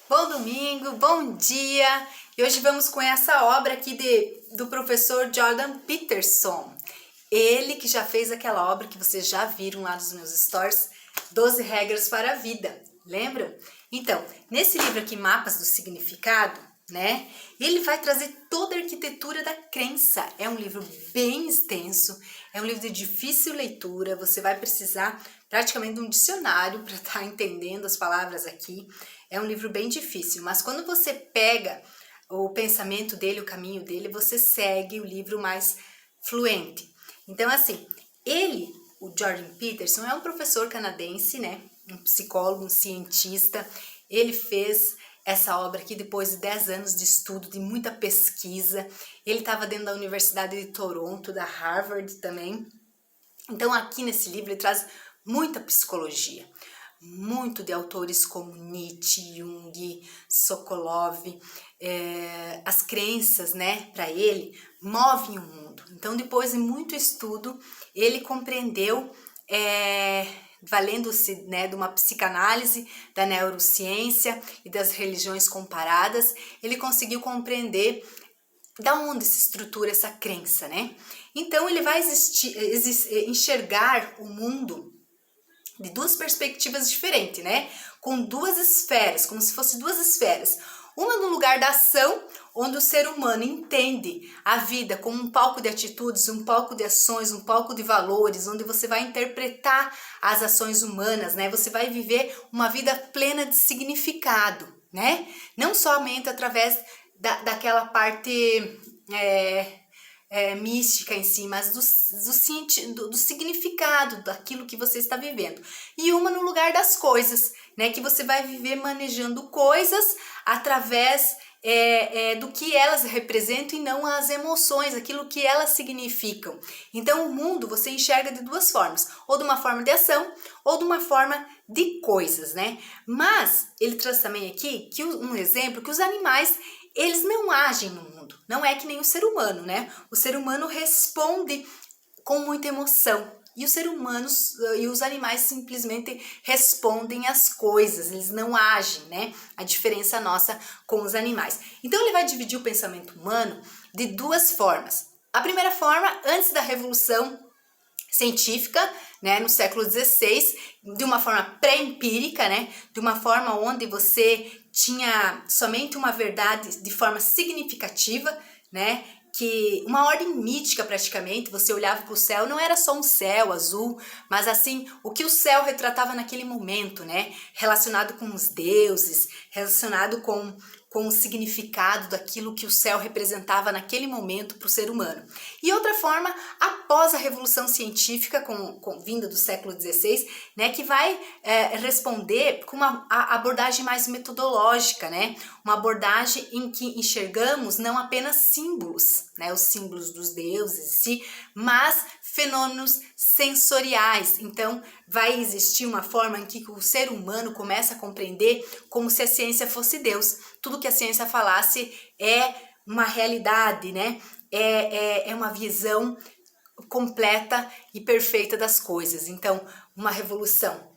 Bom domingo, bom dia! E hoje vamos com essa obra aqui do professor Jordan Peterson. Ele que já fez aquela obra que vocês já viram lá nos meus stories, 12 regras para a vida, lembram? Então, nesse livro aqui, Mapas do Significado, né? Ele vai trazer toda a arquitetura da crença. É um livro bem extenso, é um livro de difícil leitura, você vai precisar praticamente de um dicionário para estar entendendo as palavras aqui. É um livro bem difícil, mas quando você pega o pensamento dele, o caminho dele, você segue o livro mais fluente. Então, assim, o Jordan Peterson, é um professor canadense, né? Um psicólogo, um cientista. Ele fez essa obra aqui depois de 10 anos de estudo, de muita pesquisa. Ele estava dentro da Universidade de Toronto, da Harvard também. Então, aqui nesse livro, ele traz muita psicologia, muito de autores como Nietzsche, Jung, Sokolov. As crenças, né, para ele, movem o mundo. Então, depois de muito estudo, ele compreendeu, valendo-se, né, de uma psicanálise, da neurociência e das religiões comparadas, ele conseguiu compreender da onde se estrutura essa crença, né? Então, ele vai enxergar o mundo de duas perspectivas diferentes, né? Com duas esferas, como se fossem duas esferas. Uma no lugar da ação, onde o ser humano entende a vida como um palco de atitudes, um palco de ações, um palco de valores, onde você vai interpretar as ações humanas, né? Você vai viver uma vida plena de significado, né? Não somente através daquela parte mística em si, mas do significado daquilo que você está vivendo. E uma no lugar das coisas, né? Que você vai viver manejando coisas através do que elas representam e não as emoções, aquilo que elas significam. Então o mundo você enxerga de duas formas, ou de uma forma de ação, ou de uma forma de coisas, né? Mas ele traz também aqui um exemplo que os animais, eles não agem no mundo, não é que nem o ser humano, né? O ser humano responde com muita emoção e os animais simplesmente respondem às coisas, eles não agem, né? A diferença nossa com os animais. Então ele vai dividir o pensamento humano de duas formas. A primeira forma, antes da Revolução Científica, né, no século XVI, de uma forma pré-empírica, né, de uma forma onde você tinha somente uma verdade de forma significativa, né, que uma ordem mítica praticamente, você olhava para o céu, não era só um céu azul, mas assim, o que o céu retratava naquele momento, né, relacionado com os deuses, relacionado com o significado daquilo que o céu representava naquele momento para o ser humano. E outra forma, após a Revolução Científica, com vinda do século XVI, né, que vai responder com uma abordagem mais metodológica, né, uma abordagem em que enxergamos não apenas símbolos, né, os símbolos dos deuses em si, mas fenômenos sensoriais. Então, vai existir uma forma em que o ser humano começa a compreender como se a ciência fosse Deus. Tudo que a ciência falasse é uma realidade, né? É uma visão completa e perfeita das coisas. Então, uma revolução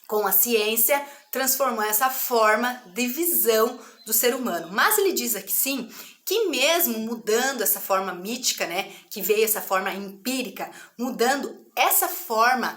com a ciência transformou essa forma de visão do ser humano. Mas ele diz aqui sim que mesmo mudando essa forma mítica, né, que veio essa forma empírica, mudando essa forma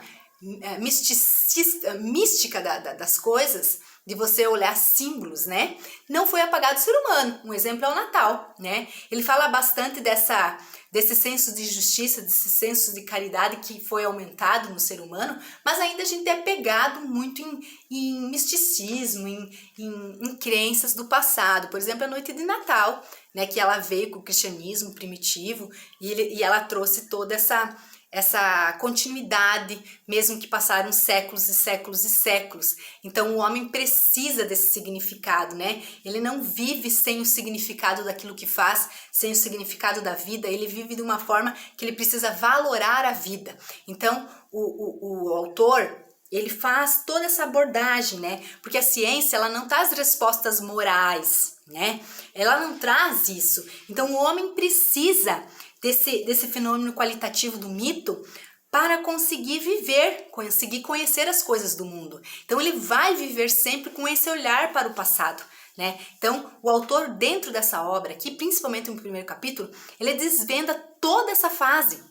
mística das coisas, de você olhar símbolos, né, não foi apagado o ser humano. Um exemplo é o Natal, né? Ele fala bastante desse senso de justiça, desse senso de caridade que foi aumentado no ser humano, mas ainda a gente é pegado muito em misticismo, em crenças do passado. Por exemplo, a noite de Natal, né, que ela veio com o cristianismo primitivo e ela trouxe toda essa continuidade, mesmo que passaram séculos e séculos e séculos. Então o homem precisa desse significado, né? Ele não vive sem o significado daquilo que faz, sem o significado da vida, ele vive de uma forma que ele precisa valorar a vida. Então o autor, ele faz toda essa abordagem, né? Porque a ciência, ela não traz respostas morais, né? Ela não traz isso. Então o homem precisa desse fenômeno qualitativo do mito para conseguir viver, conseguir conhecer as coisas do mundo. Então ele vai viver sempre com esse olhar para o passado, né? Então o autor, dentro dessa obra aqui, principalmente no primeiro capítulo, ele desvenda toda essa fase,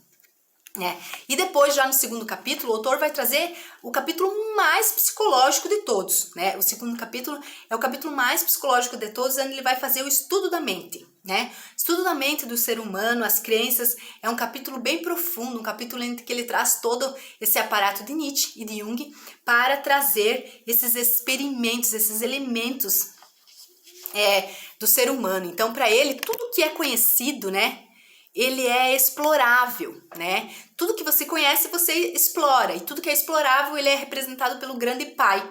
né? E depois, já no segundo capítulo, o autor vai trazer o capítulo mais psicológico de todos, né? O segundo capítulo é o capítulo mais psicológico de todos, onde ele vai fazer o estudo da mente, né? Estudo da mente do ser humano, as crenças. É um capítulo bem profundo, um capítulo em que ele traz todo esse aparato de Nietzsche e de Jung para trazer esses experimentos, esses elementos do ser humano. Então, para ele, tudo que é conhecido, né, ele é explorável, né? Tudo que você conhece, você explora. E tudo que é explorável, ele é representado pelo grande pai.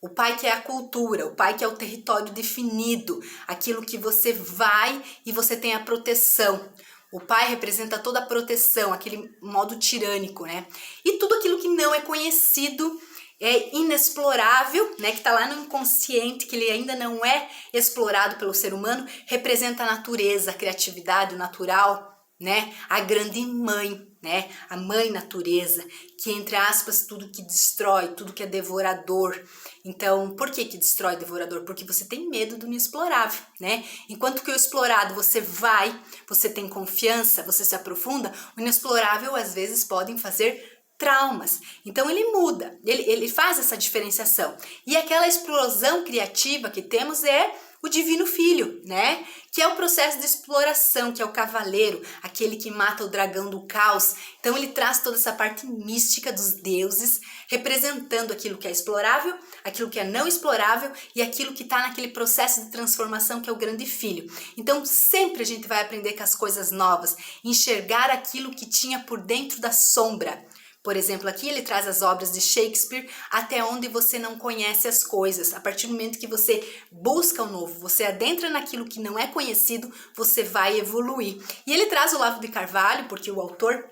O pai que é a cultura, o pai que é o território definido, aquilo que você vai e você tem a proteção. O pai representa toda a proteção, aquele modo tirânico, né? E tudo aquilo que não é conhecido, é inexplorável, né, que está lá no inconsciente, que ele ainda não é explorado pelo ser humano, representa a natureza, a criatividade, o natural, né, a grande mãe, né, a mãe natureza, que entre aspas tudo que destrói, tudo que é devorador. Então, por que destrói, devorador? Porque você tem medo do inexplorável, né? Enquanto que o explorado você vai, você tem confiança, você se aprofunda, o inexplorável às vezes podem fazer traumas. Então ele muda, ele faz essa diferenciação. E aquela explosão criativa que temos é o Divino Filho, né? Que é o processo de exploração, que é o cavaleiro, aquele que mata o dragão do caos. Então ele traz toda essa parte mística dos deuses, representando aquilo que é explorável, aquilo que é não explorável e aquilo que está naquele processo de transformação que é o grande filho. Então sempre a gente vai aprender com as coisas novas, enxergar aquilo que tinha por dentro da sombra. Por exemplo, aqui ele traz as obras de Shakespeare, até onde você não conhece as coisas. A partir do momento que você busca o novo, você adentra naquilo que não é conhecido, você vai evoluir. E ele traz o Olavo de Carvalho, porque o autor,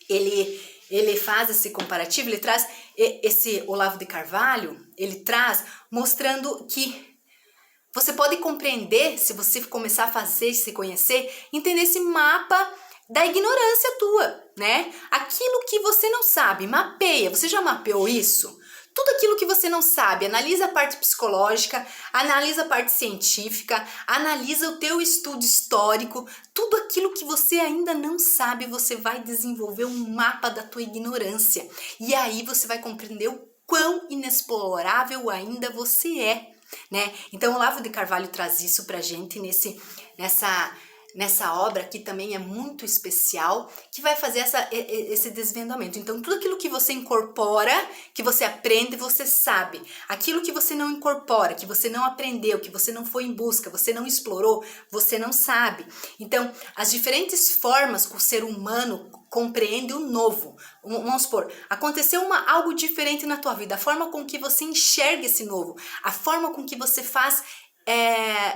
ele faz esse comparativo, ele traz esse Olavo de Carvalho, ele traz mostrando que você pode compreender, se você começar a fazer, se conhecer, entender esse mapa da ignorância tua, né? Aquilo que você não sabe, mapeia. Você já mapeou isso? Tudo aquilo que você não sabe, analisa a parte psicológica, analisa a parte científica, analisa o teu estudo histórico, tudo aquilo que você ainda não sabe, você vai desenvolver um mapa da tua ignorância. E aí você vai compreender o quão inexplorável ainda você é, né? Então o Olavo de Carvalho traz isso pra gente nessa obra que também é muito especial, que vai fazer esse desvendamento. Então, tudo aquilo que você incorpora, que você aprende, você sabe. Aquilo que você não incorpora, que você não aprendeu, que você não foi em busca, você não explorou, você não sabe. Então, as diferentes formas que o ser humano compreende o novo. Vamos supor, aconteceu algo diferente na tua vida, a forma com que você enxerga esse novo, a forma com que você faz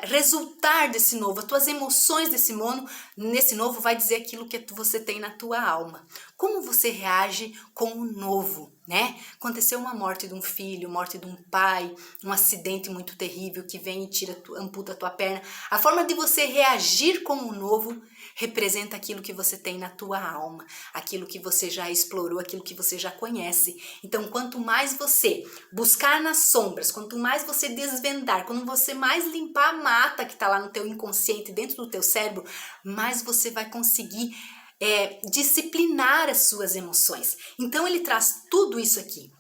resultar desse novo, as tuas emoções nesse novo vai dizer aquilo que você tem na tua alma. Como você reage com o novo, né? Aconteceu uma morte de um filho, morte de um pai, um acidente muito terrível que vem e amputa a tua perna. A forma de você reagir com o novo representa aquilo que você tem na tua alma, aquilo que você já explorou, aquilo que você já conhece. Então, quanto mais você buscar nas sombras, quanto mais você desvendar, quanto você mais limpar a mata que está lá no teu inconsciente, dentro do teu cérebro, mais você vai conseguir disciplinar as suas emoções. Então, ele traz tudo isso aqui.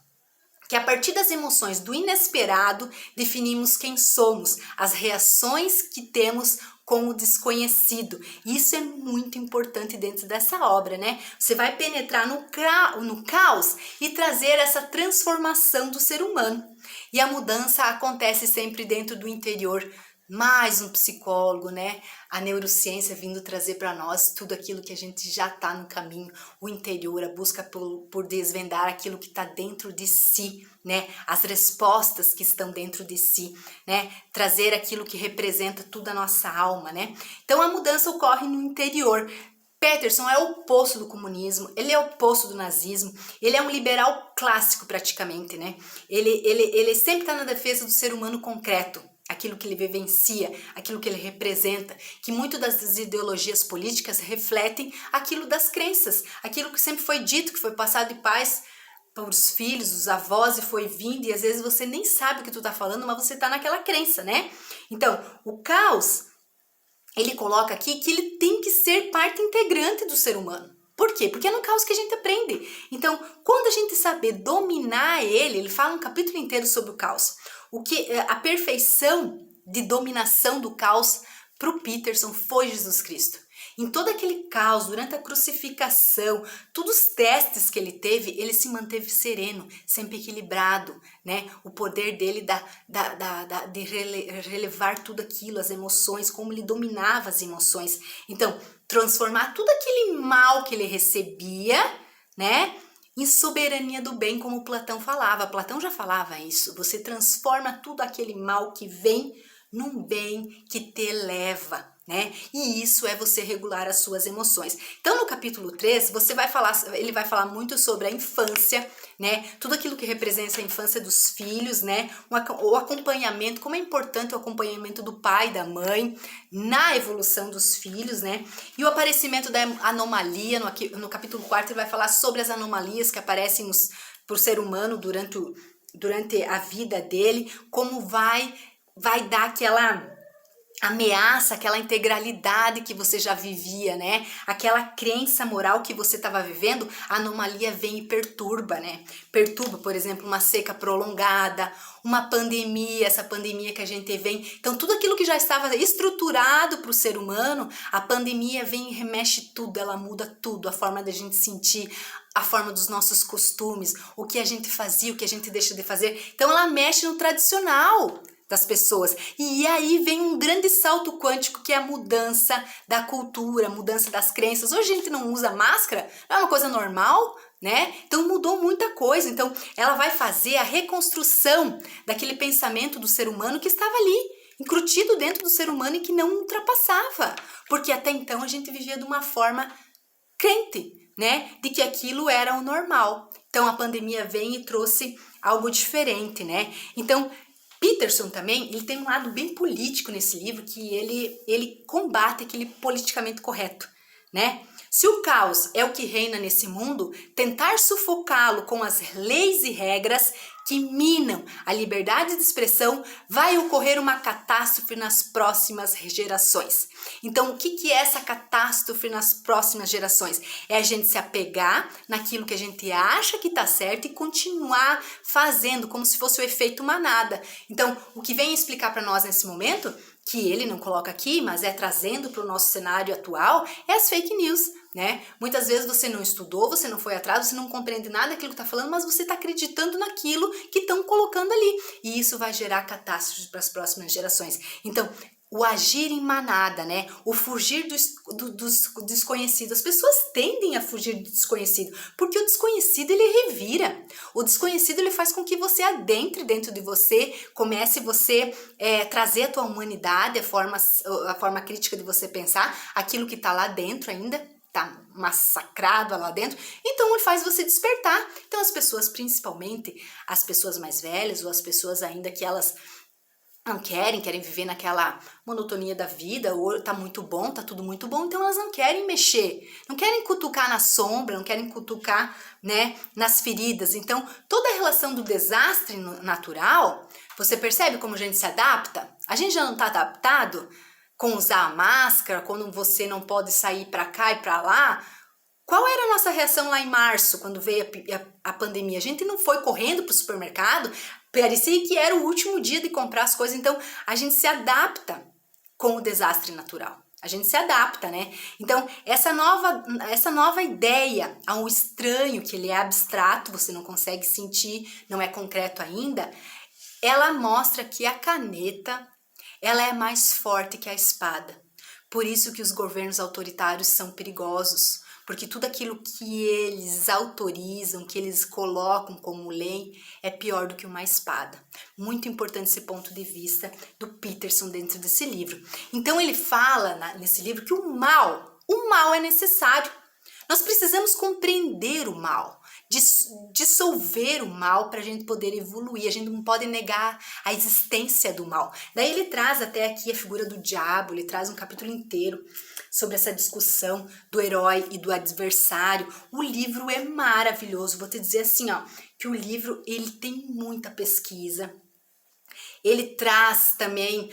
Que a partir das emoções do inesperado, definimos quem somos, as reações que temos com o desconhecido. Isso é muito importante dentro dessa obra, né? Você vai penetrar no caos e trazer essa transformação do ser humano. E a mudança acontece sempre dentro do interior. Mais um psicólogo, né? A neurociência vindo trazer para nós tudo aquilo que a gente já está no caminho, o interior, a busca por desvendar aquilo que está dentro de si, né? As respostas que estão dentro de si, né? Trazer aquilo que representa toda a nossa alma, né? Então a mudança ocorre no interior. Peterson é o oposto do comunismo, ele é o oposto do nazismo, ele é um liberal clássico praticamente, né? Ele sempre está na defesa do ser humano concreto. aquilo que ele vivencia, aquilo que ele representa, que muito das ideologias políticas refletem aquilo das crenças, aquilo que sempre foi dito, que foi passado de pais para os filhos, os avós, e foi vindo, e às vezes você nem sabe o que tu tá falando, mas você tá naquela crença, né? Então, o caos, ele coloca aqui que ele tem que ser parte integrante do ser humano. Por quê? Porque é no caos que a gente aprende. Então, quando a gente saber dominar ele fala um capítulo inteiro sobre o caos. A perfeição de dominação do caos para o Peterson foi Jesus Cristo. Em todo aquele caos, durante a crucificação, todos os testes que ele teve, ele se manteve sereno, sempre equilibrado, né? O poder dele de relevar tudo aquilo, as emoções, como ele dominava as emoções. Então, transformar tudo aquele mal que ele recebia, né? Em soberania do bem, como Platão falava. Platão já falava isso. Você transforma tudo aquele mal que vem num bem que te eleva, né? E isso é você regular as suas emoções. Então, no capítulo 3, ele vai falar muito sobre a infância, né? Tudo aquilo que representa a infância dos filhos, né? O acompanhamento, como é importante o acompanhamento do pai e da mãe na evolução dos filhos, né? E o aparecimento da anomalia, no capítulo 4, ele vai falar sobre as anomalias que aparecem pro ser humano durante a vida dele, como vai dar aquela ameaça, aquela integralidade que você já vivia, né? Aquela crença moral que você estava vivendo, a anomalia vem e perturba, né? Perturba, por exemplo, uma seca prolongada, uma pandemia, essa pandemia que a gente vem. Então, tudo aquilo que já estava estruturado para o ser humano, a pandemia vem e remexe tudo, ela muda tudo, a forma da gente sentir, a forma dos nossos costumes, o que a gente fazia, o que a gente deixa de fazer. Então, ela mexe no tradicional das pessoas. E aí vem um grande salto quântico, que é a mudança da cultura, a mudança das crenças. Hoje a gente não usa máscara, não é uma coisa normal, né? Então mudou muita coisa. Então ela vai fazer a reconstrução daquele pensamento do ser humano que estava ali, incrutido dentro do ser humano e que não ultrapassava. Porque até então a gente vivia de uma forma crente, né? De que aquilo era o normal. Então a pandemia vem e trouxe algo diferente, né? Então Peterson também, ele tem um lado bem político nesse livro, que ele combate aquele politicamente correto, né? Se o caos é o que reina nesse mundo, tentar sufocá-lo com as leis e regras que minam a liberdade de expressão, vai ocorrer uma catástrofe nas próximas gerações. Então, o que é essa catástrofe nas próximas gerações? É a gente se apegar naquilo que a gente acha que está certo e continuar fazendo como se fosse o efeito manada. Então, o que vem explicar para nós nesse momento, que ele não coloca aqui, mas é trazendo para o nosso cenário atual, é as fake news, né? Muitas vezes você não estudou, você não foi atrás, você não compreende nada daquilo que está falando, mas você está acreditando naquilo que estão colocando ali. E isso vai gerar catástrofes para as próximas gerações. Então, o agir em manada, né? O fugir do desconhecido. As pessoas tendem a fugir do desconhecido, porque o desconhecido, ele revira. O desconhecido, ele faz com que você adentre dentro de você, comece você trazer a tua humanidade, a forma crítica de você pensar, aquilo que está lá dentro ainda, tá massacrado lá dentro, então ele faz você despertar. Então as pessoas, principalmente as pessoas mais velhas ou as pessoas ainda que elas não querem viver naquela monotonia da vida, ou tá muito bom, tá tudo muito bom, então elas não querem mexer, não querem cutucar na sombra, não querem cutucar, né, nas feridas. Então toda a relação do desastre natural, você percebe como a gente se adapta? A gente já não tá adaptado com usar a máscara, quando você não pode sair para cá e para lá. Qual era a nossa reação lá em março, quando veio a pandemia? A gente não foi correndo para o supermercado, parecia que era o último dia de comprar as coisas. Então a gente se adapta com o desastre natural. A gente se adapta, né? Então essa nova ideia ao estranho, que ele é abstrato, você não consegue sentir, não é concreto ainda, ela mostra que a caneta, ela é mais forte que a espada. Por isso que os governos autoritários são perigosos, porque tudo aquilo que eles autorizam, que eles colocam como lei, é pior do que uma espada. Muito importante esse ponto de vista do Peterson dentro desse livro. Então ele fala nesse livro que o mal é necessário. Nós precisamos compreender o mal. dissolver o mal para a gente poder evoluir. A gente não pode negar a existência do mal. Daí ele traz até aqui a figura do diabo, ele traz um capítulo inteiro sobre essa discussão do herói e do adversário. O livro é maravilhoso. Vou te dizer assim, ó, que o livro ele tem muita pesquisa. Ele traz também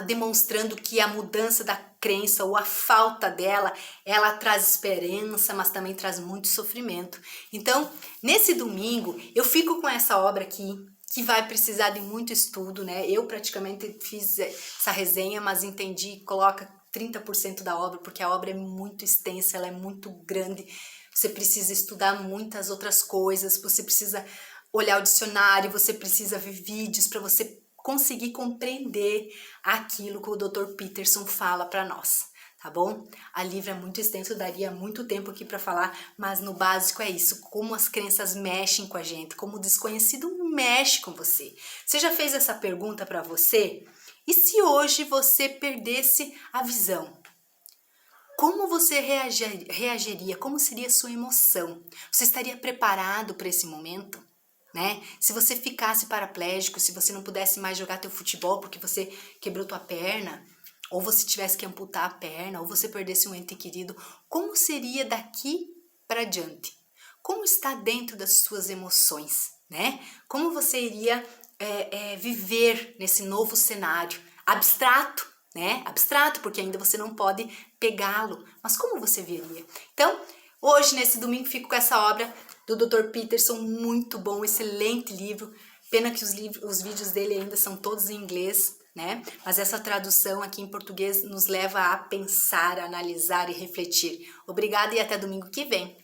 demonstrando que a mudança da crença ou a falta dela, ela traz esperança, mas também traz muito sofrimento. Então, nesse domingo, eu fico com essa obra aqui, que vai precisar de muito estudo, né? Eu praticamente fiz essa resenha, mas entendi, coloca 30% da obra, porque a obra é muito extensa, ela é muito grande. Você precisa estudar muitas outras coisas, você precisa olhar o dicionário, você precisa ver vídeos para você conseguir compreender aquilo que o Dr. Peterson fala para nós, tá bom? A livro é muito extenso, daria muito tempo aqui para falar, mas no básico é isso, como as crenças mexem com a gente, como o desconhecido mexe com você. Você já fez essa pergunta para você? E se hoje você perdesse a visão? Como você reagiria? Como seria a sua emoção? Você estaria preparado para esse momento? Né? Se você ficasse paraplégico, se você não pudesse mais jogar teu futebol porque você quebrou tua perna, ou você tivesse que amputar a perna, ou você perdesse um ente querido, como seria daqui para diante? Como está dentro das suas emoções, né? Como você iria viver nesse novo cenário abstrato, né? Abstrato, porque ainda você não pode pegá-lo, mas como você veria? Então, hoje, nesse domingo, fico com essa obra do Dr. Peterson, muito bom, excelente livro. Pena que os vídeos dele ainda são todos em inglês, né? Mas essa tradução aqui em português nos leva a pensar, a analisar e refletir. Obrigada e até domingo que vem.